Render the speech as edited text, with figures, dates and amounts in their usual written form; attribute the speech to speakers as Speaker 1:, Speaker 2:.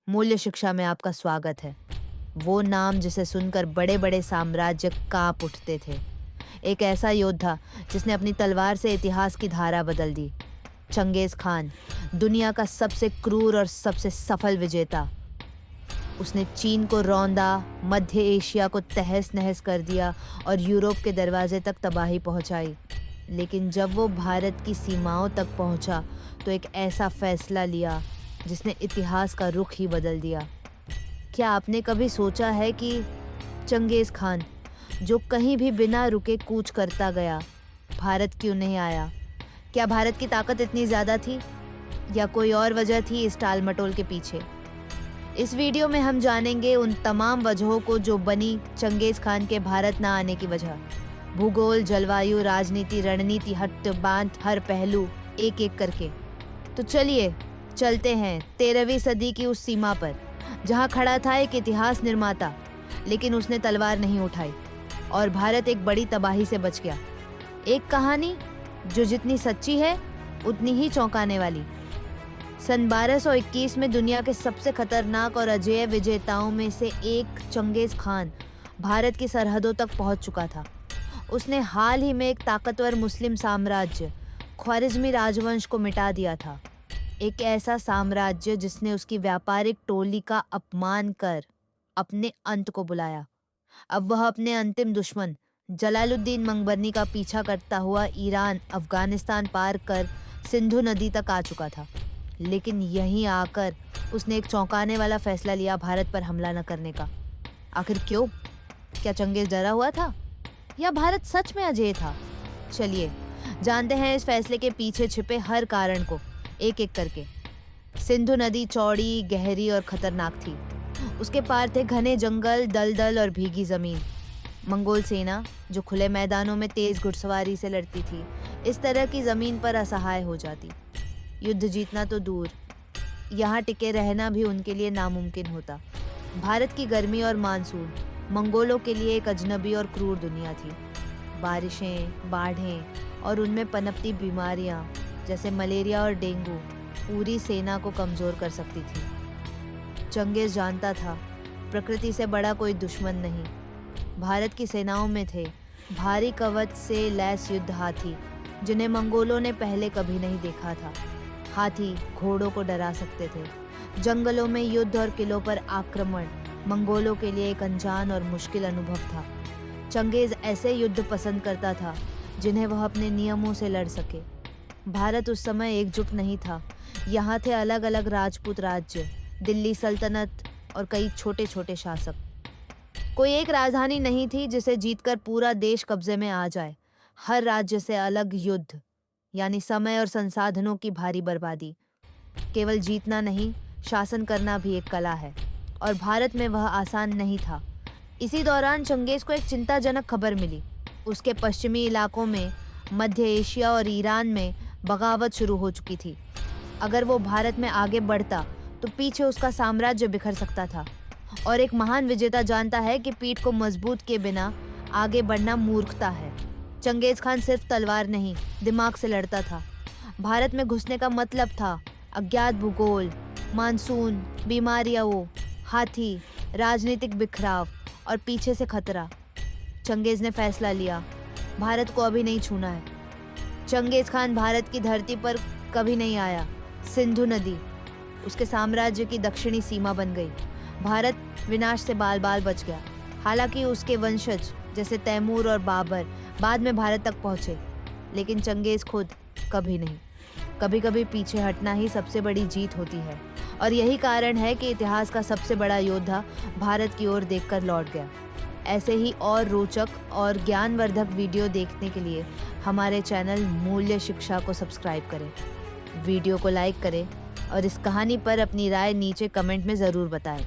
Speaker 1: मूल्य शिक्षा में आपका स्वागत है। वो नाम जिसे सुनकर बड़े बड़े साम्राज्य कांप उठते थे। एक ऐसा योद्धा जिसने अपनी तलवार से इतिहास की धारा बदल दी। चंगेज खान, दुनिया का सबसे क्रूर और सबसे सफल विजेता। उसने चीन को रौंदा, मध्य एशिया को तहस नहस कर दिया और यूरोप के दरवाजे तक तबाही पहुंचाई। लेकिन जब वो भारत की सीमाओं तक पहुंचा तो एक ऐसा फैसला लिया जिसने इतिहास का रुख ही बदल दिया। क्या आपने कभी सोचा है कि चंगेज खान, जो कहीं भी बिना रुके कूच करता गया, भारत क्यों नहीं आया? क्या भारत की ताकत इतनी ज्यादा थी या कोई और वजह थी इस टाल-मटोल के पीछे? इस वीडियो में हम जानेंगे उन तमाम वजहों को जो बनी चंगेज खान के भारत ना आने की वजह। भूगोल, जलवायु, राजनीति, रणनीति, हट बांट, हर पहलू एक एक करके। तो चलिए चलते हैं 13वीं सदी की उस सीमा पर जहां खड़ा था एक इतिहास निर्माता, लेकिन उसने तलवार नहीं उठाई और भारत एक बड़ी तबाही से बच गया। एक कहानी जो जितनी सच्ची है उतनी ही चौंकाने वाली। सन 1221 में दुनिया के सबसे खतरनाक और अजेय विजेताओं में से एक चंगेज खान भारत की सरहदों तक पहुंच चुका था। उसने हाल ही में एक ताकतवर मुस्लिम साम्राज्य ख्वारिज़मी राजवंश को मिटा दिया था। एक ऐसा साम्राज्य जिसने उसकी व्यापारिक टोली का अपमान कर अपने अंत को बुलाया। अब वह अपने अंतिम दुश्मन जलालुद्दीन मंगबरनी का पीछा करता हुआ ईरान, अफगानिस्तान पार कर सिंधु नदी तक आ चुका था। लेकिन यहीं आकर उसने एक चौंकाने वाला फैसला लिया भारत पर हमला न करने का। आखिर क्यों? क्या चंगेज डरा हुआ था या भारत सच में अजेय था? चलिए जानते हैं इस फैसले के पीछे छिपे हर कारण को एक एक करके। सिंधु नदी चौड़ी, गहरी और खतरनाक थी। उसके पार थे घने जंगल, दलदल और भीगी जमीन। मंगोल सेना जो खुले मैदानों में तेज घुड़सवारी से लड़ती थी, इस तरह की जमीन पर असहाय हो जाती। युद्ध जीतना तो दूर, यहाँ टिके रहना भी उनके लिए नामुमकिन होता। भारत की गर्मी और मानसून मंगोलों के लिए एक अजनबी और क्रूर दुनिया थी। बारिशें, बाढ़ें और उनमें पनपती बीमारियां जैसे मलेरिया और डेंगू पूरी सेना को कमजोर कर सकती थी। चंगेज जानता था प्रकृति से बड़ा कोई दुश्मन नहीं। भारत की सेनाओं में थे भारी कवच से लैस युद्ध हाथी जिन्हें मंगोलों ने पहले कभी नहीं देखा था। हाथी घोड़ों को डरा सकते थे। जंगलों में युद्ध और किलों पर आक्रमण मंगोलों के लिए एक अनजान और मुश्किल अनुभव था। चंगेज ऐसे युद्ध पसंद करता था जिन्हें वह अपने नियमों से लड़ सके। भारत उस समय एकजुट नहीं था। यहाँ थे अलग अलग राजपूत राज्य, दिल्ली सल्तनत और कई छोटे छोटे शासक। कोई एक राजधानी नहीं थी जिसे जीतकर पूरा देश कब्जे में आ जाए। हर राज्य से अलग युद्ध, यानी समय और संसाधनों की भारी बर्बादी। केवल जीतना नहीं, शासन करना भी एक कला है और भारत में वह आसान नहीं था। इसी दौरान चंगेज को एक चिंताजनक खबर मिली। उसके पश्चिमी इलाकों में, मध्य एशिया और ईरान में बगावत शुरू हो चुकी थी। अगर वो भारत में आगे बढ़ता तो पीछे उसका साम्राज्य बिखर सकता था। और एक महान विजेता जानता है कि पीठ को मजबूत किए बिना आगे बढ़ना मूर्खता है। चंगेज खान सिर्फ तलवार नहीं, दिमाग से लड़ता था। भारत में घुसने का मतलब था अज्ञात भूगोल, मानसून, बीमारियां, हाथी, राजनीतिक बिखराव और पीछे से खतरा। चंगेज ने फैसला लिया, भारत को अभी नहीं छूना है। चंगेज खान भारत की धरती पर कभी नहीं आया। सिंधु नदी उसके साम्राज्य की दक्षिणी सीमा बन गई। भारत विनाश से बाल बाल बच गया। हालांकि उसके वंशज जैसे तैमूर और बाबर बाद में भारत तक पहुंचे, लेकिन चंगेज खुद कभी नहीं। कभी कभी पीछे हटना ही सबसे बड़ी जीत होती है और यही कारण है कि इतिहास का सबसे बड़ा योद्धा भारत की ओर देखकर लौट गया। ऐसे ही और रोचक और ज्ञानवर्धक वीडियो देखने के लिए हमारे चैनल मूल्य शिक्षा को सब्सक्राइब करें। वीडियो को लाइक करें और इस कहानी पर अपनी राय नीचे कमेंट में ज़रूर बताएं।